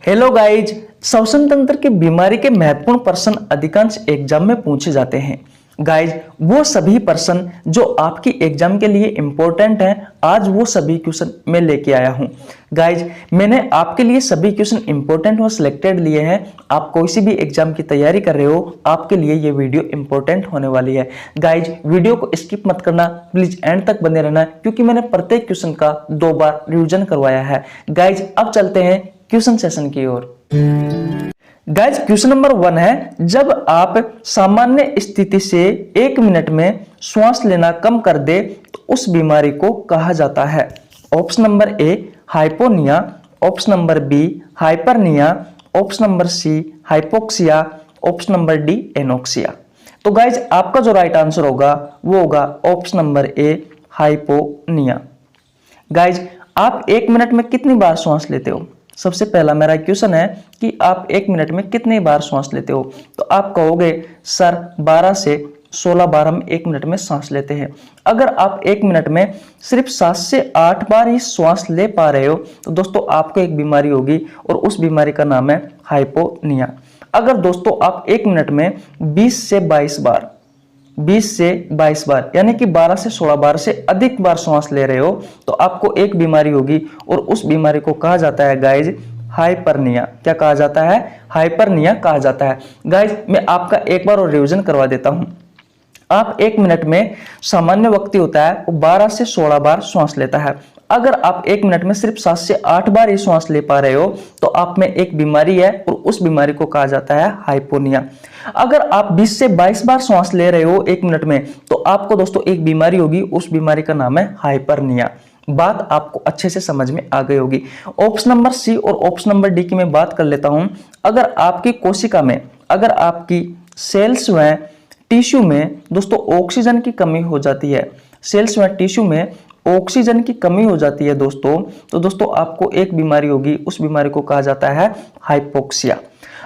Hello guys, श्वसन तंत्र की बीमारी के महत्वपूर्ण प्रश्न अधिकांश एग्जाम में पूछे जाते हैं। गाइज, वो सभी प्रश्न जो आपकी एग्जाम के लिए इंपॉर्टेंट हैं, आज वो सभी क्वेश्चन मैं लेके आया हूं। गाइज, मैंने आपके लिए सभी क्वेश्चन इंपॉर्टेंट और सिलेक्टेड लिए हैं। आप कोई सी भी एग्जाम की तैयारी कर रहे हो, आपके लिए ये वीडियो इंपॉर्टेंट होने वाली है। गाइज, वीडियो को स्किप मत करना, प्लीज एंड तक बने रहना, क्योंकि मैंने प्रत्येक क्वेश्चन का 2 बार रिविजन करवाया है। गाइज, अब चलते हैं क्वेश्चन सेशन की ओर। गाइज, क्वेश्चन नंबर 1 है, जब आप सामान्य स्थिति से 1 मिनट में श्वास लेना कम कर दे तो उस बीमारी को कहा जाता है। Option number A hypopnoea, option number B hyperpnoea, option number C hypoxia, option number D anoxia. तो गाइज, आपका जो राइट आंसर होगा वो होगा option number A hypopnoea. Guys, आप 1 मिनट में कितनी बार श्वास लेते हो? सबसे पहला मेरा क्वेश्चन है कि आप 1 मिनट में कितनी बार श्वास लेते हो? तो आप कहोगे सर 12 से 16 बार हम 1 मिनट में सांस लेते हैं। अगर आप 1 मिनट में सिर्फ 7 से 8 बार ही श्वास ले पा रहे हो तो दोस्तों आपको एक बीमारी होगी और उस बीमारी का नाम है हाइपोनिया। अगर दोस्तों आप 1 मिनट में 20 से 22 बार यानी कि 12 से 16 बार से अधिक बार श्वास ले रहे हो तो आपको एक बीमारी होगी और उस बीमारी को कहा जाता है गाइज हाइपरनिया। क्या कहा जाता है? हाइपरनिया कहा जाता है। गाइज, मैं आपका एक बार और रिवीजन करवा देता हूं। आप 1 मिनट में सामान्य व्यक्ति होता है वो 12 से 16 बार श्वास लेता है। अगर आप 1 मिनट में सिर्फ 7 से 8 बार ही श्वास ले पा रहे हो तो आप में एक बीमारी है और उस बीमारी को कहा जाता है हाइपोनिया। अगर आप 20 से 22 बार श्वास ले रहे हो 1 मिनट में तो आपको दोस्तों एक बीमारी होगी, उस बीमारी का नाम है हाइपरनिया। बात आपको अच्छे से समझ में आ गई होगी। ऑप्शन नंबर सी और ऑप्शन नंबर डी की मैं बात कर लेता हूं। अगर आपकी कोशिका में, अगर आपकी सेल्स में, टिश्यू में दोस्तों ऑक्सीजन की कमी हो जाती है, सेल्स में टिश्यू में ऑक्सीजन की कमी हो जाती है दोस्तों, तो दोस्तों आपको एक बीमारी होगी, उस बीमारी को कहा जाता है हाइपोक्सिया।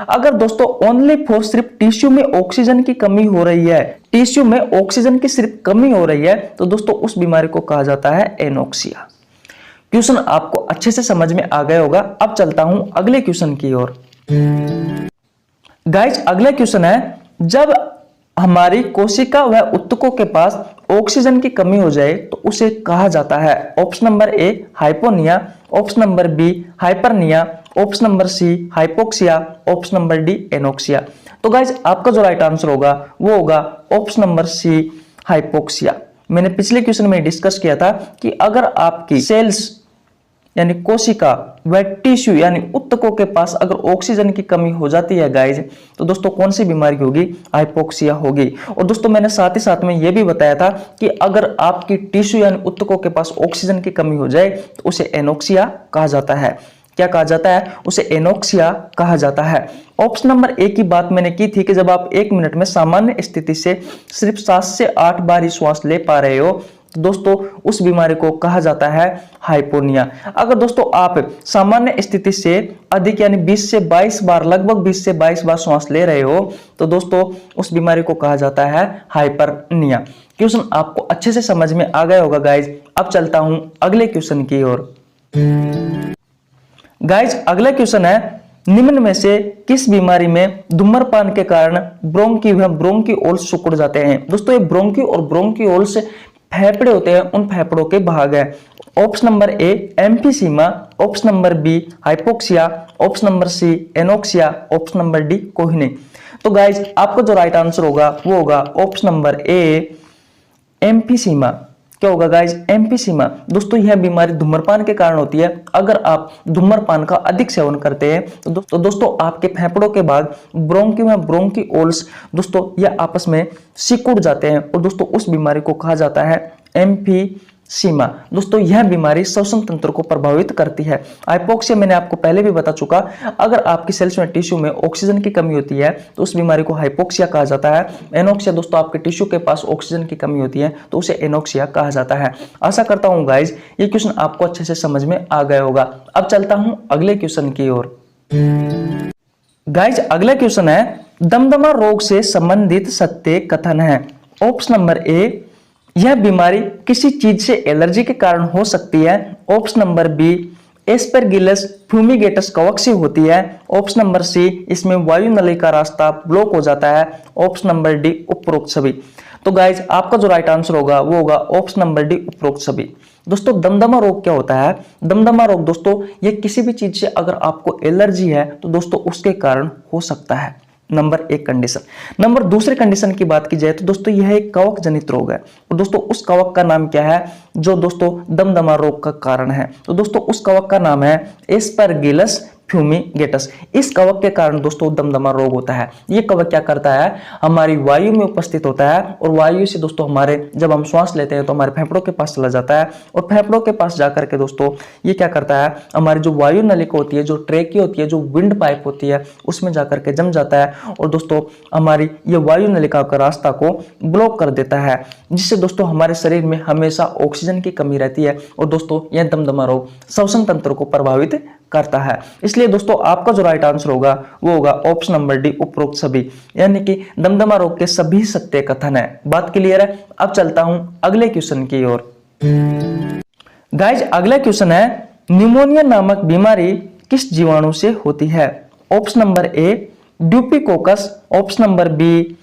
अगर दोस्तों ओनली फॉर सिर्फ टिश्यू में ऑक्सीजन की कमी हो रही है, टिश्यू में ऑक्सीजन की सिर्फ कमी हो रही है तो दोस्तों उस बीमारी को कहा जाता है एनोक्सिया। क्वेश्चन आपको अच्छे से समझ में आ गया होगा। अब चलता हूं अगले क्वेश्चन की ओर। गाइज, अगला क्वेश्चन है, जब हमारी कोशिका व उत्तकों के पास ऑक्सीजन की कमी हो जाए तो उसे कहा जाता है। Option number A hypopnoea, option number B hyperpnoea, option number C hypoxia, option number D anoxia. तो गाइज, आपका जो राइट आंसर होगा वो होगा ऑप्शन नंबर सी हाइपोक्सिया। मैंने पिछले क्वेश्चन में डिस्कस किया था कि अगर आपकी सेल्स यानी कोशिका व टिश्यू यानी उत्तकों के पास अगर ऑक्सीजन की कमी हो जाती है गाइज तो दोस्तों कौन सी बीमारी होगी? हाइपोक्सिया होगी। और दोस्तों मैंने साथ ही साथ में यह भी बताया था कि अगर आपकी टिश्यू यानी उत्तकों के पास ऑक्सीजन की कमी हो जाए तो उसे एनोक्सिया कहा जाता है। क्या कहा जाता है? उसे एनोक्सिया कहा जाता है। ऑप्शन नंबर ए की बात मैंने की थी कि जब आप 1 मिनट में सामान्य स्थिति से सिर्फ 7 से 8 बार ही श्वास ले पा रहे हो दोस्तों उस बीमारी को कहा जाता है हाइपोनिया। अगर दोस्तों आप सामान्य स्थिति से अधिक यानी 20 से 22 बार, लगभग 20 से 22 बार श्वास ले रहे हो तो दोस्तों उस बीमारी को कहा जाता है हाइपरनिया। क्वेश्चन आपको अच्छे से समझ में आ गया होगा गाइज। अब चलता हूं अगले क्वेश्चन की ओर। गाइज, अगला क्वेश्चन है, निम्न में से किस बीमारी में धूम्रपान के कारण ब्रोंकियोल्स सिकुड़ जाते हैं? दोस्तों ये ब्रोंकियोल्स फेफड़े होते हैं, उन फेफड़ों के भाग है। Option number A emphysema, option number B hypoxia, option number C anoxia, option number D कोई नहीं। तो गाइज, आपका जो राइट आंसर होगा वो होगा ऑप्शन नंबर ए एम्फीसीमा। क्या होगा गाइज? एम्फीसीमा। दोस्तों यह बीमारी धूम्रपान के कारण होती है। अगर आप धूम्रपान का अधिक सेवन करते हैं तो दोस्तों आपके फेफड़ों के भाग ब्रोंकियोल्स दोस्तों यह आपस में सिकुड़ जाते हैं और दोस्तों उस बीमारी को कहा जाता है एम्फीसीमा। दोस्तों यह बीमारी श्वसन तंत्र को प्रभावित करती है। हाइपोक्सिया मैंने आपको पहले भी बता चुका, अगर आपकी सेल्स में टिश्यू में ऑक्सीजन की कमी होती है तो उस बीमारी को हाइपोक्सिया कहा जाता है। एनोक्सिया दोस्तों आपके टिश्यू के पास ऑक्सीजन की कमी होती है तो उसे एनोक्सिया कहा जाता है। आशा करता हूं गाइज ये क्वेश्चन आपको अच्छे से समझ में आ गया होगा। अब चलता हूं अगले क्वेश्चन की ओर। गाइज, अगला क्वेश्चन है, दमदमा रोग से संबंधित सत्य कथन है। ऑप्शन नंबर ए, यह बीमारी किसी चीज से एलर्जी के कारण हो सकती है। Option number B, Aspergillus fumigatus कवक से होती है। ऑप्शन नंबर सी, इसमें वायु नली का रास्ता ब्लॉक हो जाता है। ऑप्शन नंबर डी, उपरोक्त सभी। तो गाइज आपका जो राइट आंसर होगा वो होगा ऑप्शन नंबर डी, उपरोक्त सभी। दोस्तों दमदमा रोग क्या होता है? दमदमा रोग दोस्तों ये किसी भी चीज से अगर आपको एलर्जी है तो दोस्तों उसके कारण हो सकता है। नंबर एक कंडीशन। नंबर दूसरे कंडीशन की बात की जाए तो दोस्तों यह एक कवक जनित रोग है। और दोस्तों उस कवक का नाम क्या है जो दोस्तों दमदमा रोग का कारण है? तो दोस्तों उस कवक का नाम है एस्परगिलस फ्यूमिगेटस। इस कवक के कारण दोस्तों दमदमा रोग होता है। ये कवक क्या करता है, हमारी वायु में उपस्थित होता है और वायु से दोस्तों हमारे जब हम श्वास लेते हैं तो हमारे फेफड़ों के पास चला जाता है और फेफड़ों के पास जाकर के दोस्तों ये क्या करता है, हमारी जो वायु नलिका होती है, जो ट्रेकी होती है, जो विंड पाइप होती है, उसमें जाकर के जम जाता है और दोस्तों हमारी ये वायु नलिका का रास्ता को ब्लॉक कर देता है, जिससे दोस्तों हमारे शरीर में हमेशा ऑक्सीजन की कमी रहती है और दोस्तों यह दमदमा रोग श्वसन तंत्र को प्रभावित करता है। इसलिए दोस्तों आपका जो राइट आंसर होगा वो होगा ऑप्शन नंबर डी, उपरोक्त सभी। यानी कि दमदमा रोग के सभी सत्य कथन है। बात क्लियर है? अब चलता हूं अगले क्वेश्चन की ओर। गाइज अगला क्वेश्चन है, न्यूमोनिया नामक बीमारी किस जीवाणु से होती है? Option number A, diplococcus. Option number B,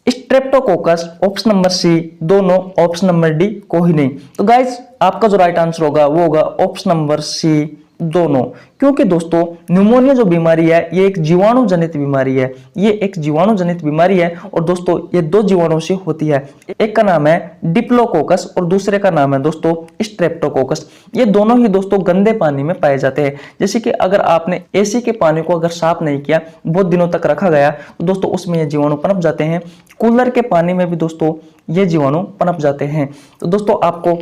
streptococcus. Option number C, दोनों। ऑप्शन नंबर डी, कोई नहीं। तो गाइज आपका जो राइट आंसर होगा वो होगा ऑप्शन नंबर सी, दोनों। क्योंकि दोस्तों न्यूमोनिया जो बीमारी है ये एक जीवाणु जनित बीमारी है। ये एक जीवाणु जनित बीमारी है और दोस्तों ये दो जीवाणु से होती है। एक का नाम है डिप्लोकोकस और दूसरे का नाम है दोस्तों स्ट्रेप्टोकोकस। ये दोनों ही दोस्तों गंदे पानी में पाए जाते हैं। जैसे कि अगर आपने एसी के पानी को अगर साफ नहीं किया, बहुत दिनों तक रखा गया, तो दोस्तों उसमें ये जीवाणु पनप जाते हैं। कूलर के पानी में भी दोस्तों ये जीवाणु पनप जाते हैं। तो दोस्तों आपको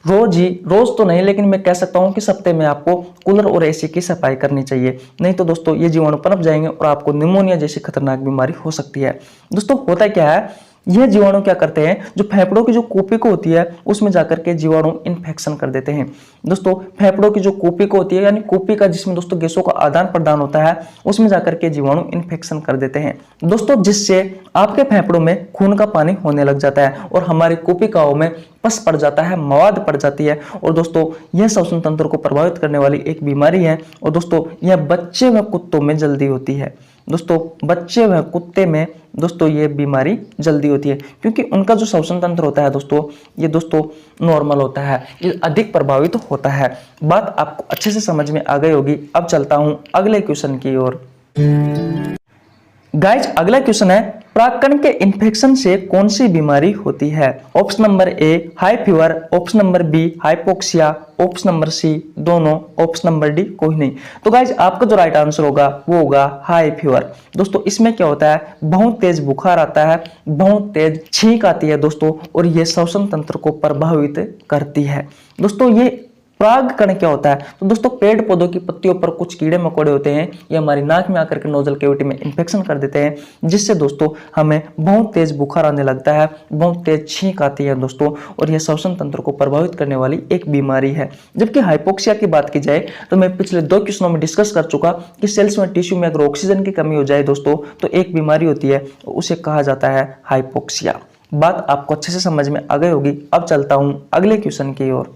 रोज तो नहीं, लेकिन मैं कह सकता हूं कि सप्ताह में आपको कूलर और एसी की सफाई करनी चाहिए, नहीं तो दोस्तों ये जीवाणु पनप जाएंगे और आपको निमोनिया जैसी खतरनाक बीमारी हो सकती है। दोस्तों होता क्या है, यह जीवाणु क्या करते हैं, जो फेफड़ों की जो कूपिका होती है उसमें जाकर के जीवाणु इन्फेक्शन कर देते हैं। दोस्तों फेफड़ों की जो कूपिका होती है, यानी कूपिका जिसमें दोस्तों गैसों का आदान प्रदान होता है, उसमें जाकर के जीवाणु इन्फेक्शन कर देते हैं दोस्तों, जिससे आपके फेफड़ों में खून का पानी होने लग जाता है और हमारी कूपिकाओं में पस पड़ जाता है, मवाद पड़ जाती है और दोस्तों यह श्वसन तंत्र को प्रभावित करने वाली एक बीमारी है। और दोस्तों यह बच्चे व कुत्तों में जल्दी होती है। दोस्तों बच्चे व कुत्ते में दोस्तों ये बीमारी जल्दी होती है, क्योंकि उनका जो श्वसन तंत्र होता है दोस्तों ये दोस्तों नॉर्मल होता है, ये अधिक प्रभावित होता है। बात आपको अच्छे से समझ में आ गई होगी। अब चलता हूं अगले क्वेश्चन की ओर। गाइज अगला क्वेश्चन है, प्राकण के इन्फेक्शन से कौन सी बीमारी होती है? Option number A high fever. Option number B hypoxia. Option number C, दोनों। ऑप्शन नंबर डी, कोई नहीं। तो गाइज आपका जो राइट आंसर होगा वो होगा हाई फीवर। दोस्तों इसमें क्या होता है, बहुत तेज बुखार आता है, बहुत तेज छींक आती है दोस्तों, और ये श्वसन तंत्र को प्रभावित करती है। दोस्तों ये परागकण क्या होता है, तो दोस्तों पेड़ पौधों की पत्तियों पर कुछ कीड़े मकोड़े होते हैं, ये हमारी नाक में आकर के नोजल कैविटी में इन्फेक्शन कर देते हैं, जिससे दोस्तों हमें बहुत तेज बुखार आने लगता है, बहुत तेज छींक आती है दोस्तों, और यह श्वसन तंत्र को प्रभावित करने वाली एक बीमारी है। जबकि हाइपोक्सिया की बात की जाए तो मैं पिछले 2 क्वेश्चनों में डिस्कस कर चुका कि सेल्स में टिश्यू में अगर ऑक्सीजन की कमी हो जाए दोस्तों तो एक बीमारी होती है, उसे कहा जाता है हाइपोक्सिया। बात आपको अच्छे से समझ में आ गई होगी। अब चलता हूं अगले क्वेश्चन की ओर।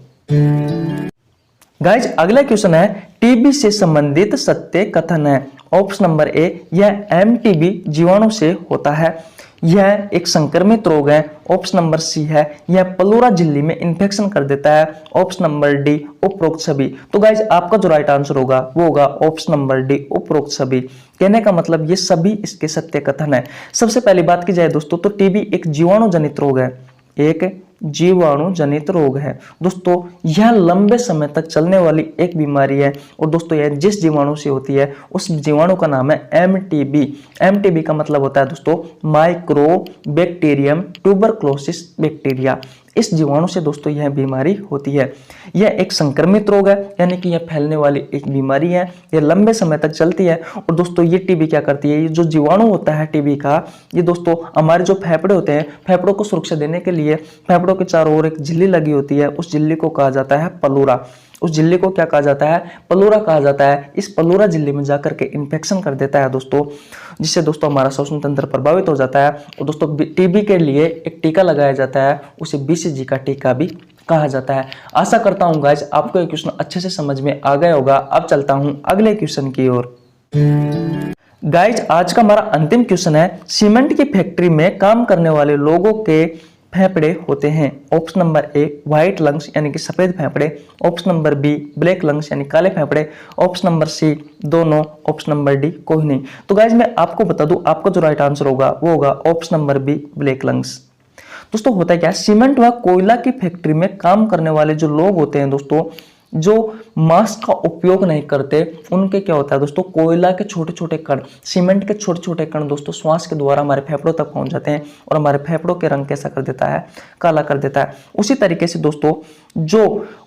गाइज अगला क्वेश्चन है, टीबी से संबंधित सत्य कथन है। ऑप्शन नंबर ए, यह एमटीबी जीवाणु से होता है, यह एक संक्रमित रोग है। ऑप्शन नंबर सी है, यह प्लूरा झिल्ली में इन्फेक्शन कर देता है। ऑप्शन नंबर डी, उपरोक्त सभी। तो गाइज आपका जो राइट आंसर होगा वो होगा ऑप्शन नंबर डी, उपरोक्त सभी। कहने का मतलब ये सभी इसके सत्य कथन है। सबसे पहली बात की जाए दोस्तों तो टीबी एक जीवाणु जनित रोग है, एक जीवाणु जनित रोग है दोस्तों। यह लंबे समय तक चलने वाली एक बीमारी है और दोस्तों यह जिस जीवाणु से होती है उस जीवाणु का नाम है एमटीबी। एमटीबी का मतलब होता है दोस्तों माइक्रो बैक्टीरियम ट्यूबरक्लोसिस बैक्टीरिया। इस जीवाणु से दोस्तों यह बीमारी होती है। यह एक संक्रमित रोग है, यानी कि यह फैलने वाली एक बीमारी है, यह लंबे समय तक चलती है। और दोस्तों ये टीबी क्या करती है, ये जो जीवाणु होता है टीबी का, ये दोस्तों हमारे जो फेफड़े होते हैं, फेफड़ों को सुरक्षा देने के लिए फेफड़ों के चारों ओर एक झिल्ली लगी होती है, उस झिल्ली को कहा जाता है प्लूरा। उस झिल्ली को क्या कहा जाता है, प्लूरा कहा जाता है। इस प्लूरा झिल्ली में जाकर के इन्फेक्शन कर देता है दोस्तों, जिससे दोस्तों हमारा श्वसन तंत्र प्रभावित हो जाता है। और दोस्तों टीबी के लिए एक टीका लगाया जाता है, उसे बीसीजी का टीका भी कहा जाता है। आशा करता हूं गाइज आपको ये क्वेश्चन अच्छे से समझ में आ गया होगा। अब चलता हूं अगले क्वेश्चन की ओर। गाइज आज का हमारा अंतिम क्वेश्चन है, सीमेंट की फैक्ट्री में काम करने वाले लोगों के फेफड़े होते हैं। Option number A white lungs यानी कि सफेद फेफड़े, option number B black lungs यानी काले फेफड़े, ऑप्शन नंबर सी दोनों, ऑप्शन नंबर डी कोई नहीं। तो गाइज मैं आपको बता दूं, आपका जो राइट आंसर होगा वो होगा option number B black lungs. दोस्तों होता है क्या, सीमेंट व कोयला की फैक्ट्री में काम करने वाले जो लोग होते हैं दोस्तों, जो मास्क का उपयोग नहीं करते, उनके क्या होता है दोस्तों, कोयला के छोटे छोटे कण, सीमेंट के छोटे छोटे कण दोस्तों श्वास के द्वारा हमारे फेफड़ों तक पहुंच जाते हैं और हमारे फेफड़ों के रंग कैसा कर देता है, काला कर देता है। उसी तरीके से दोस्तों जो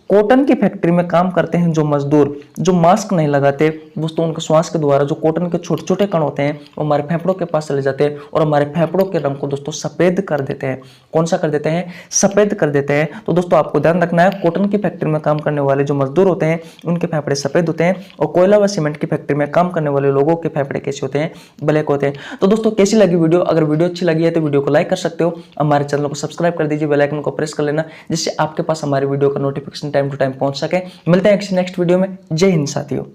कॉटन की फैक्ट्री में काम करते हैं जो मजदूर, जो मास्क नहीं लगाते दोस्तों, उनके श्वास के द्वारा जो कॉटन के छोटे छोटे कण होते हैं वो हमारे फेफड़ों के पास चले जाते हैं और हमारे फेफड़ों के रंग को दोस्तों सफेद कर देते हैं। कौन सा कर देते हैं, सफेद कर देते हैं। तो दोस्तों आपको ध्यान रखना है, कॉटन की फैक्ट्री में काम करने वाले जो मजदूर होते हैं उनके फेफड़े सफेद होते हैं और कोयला व सीमेंट की फैक्ट्री में काम करने वाले लोगों के फेफड़े कैसे होते हैं, ब्लैक होते हैं। तो दोस्तों कैसी लगी वीडियो, अगर वीडियो अच्छी लगी है तो वीडियो को लाइक कर सकते हो, हमारे चैनल को सब्सक्राइब कर दीजिए, बेल आइकन को प्रेस कर लेना जिससे आपके पास हमारी वीडियो का नोटिफिकेशन टाइम टू टाइम पहुंच सके। मिलते हैं नेक्स्ट वीडियो में। जय हिंद साथियों।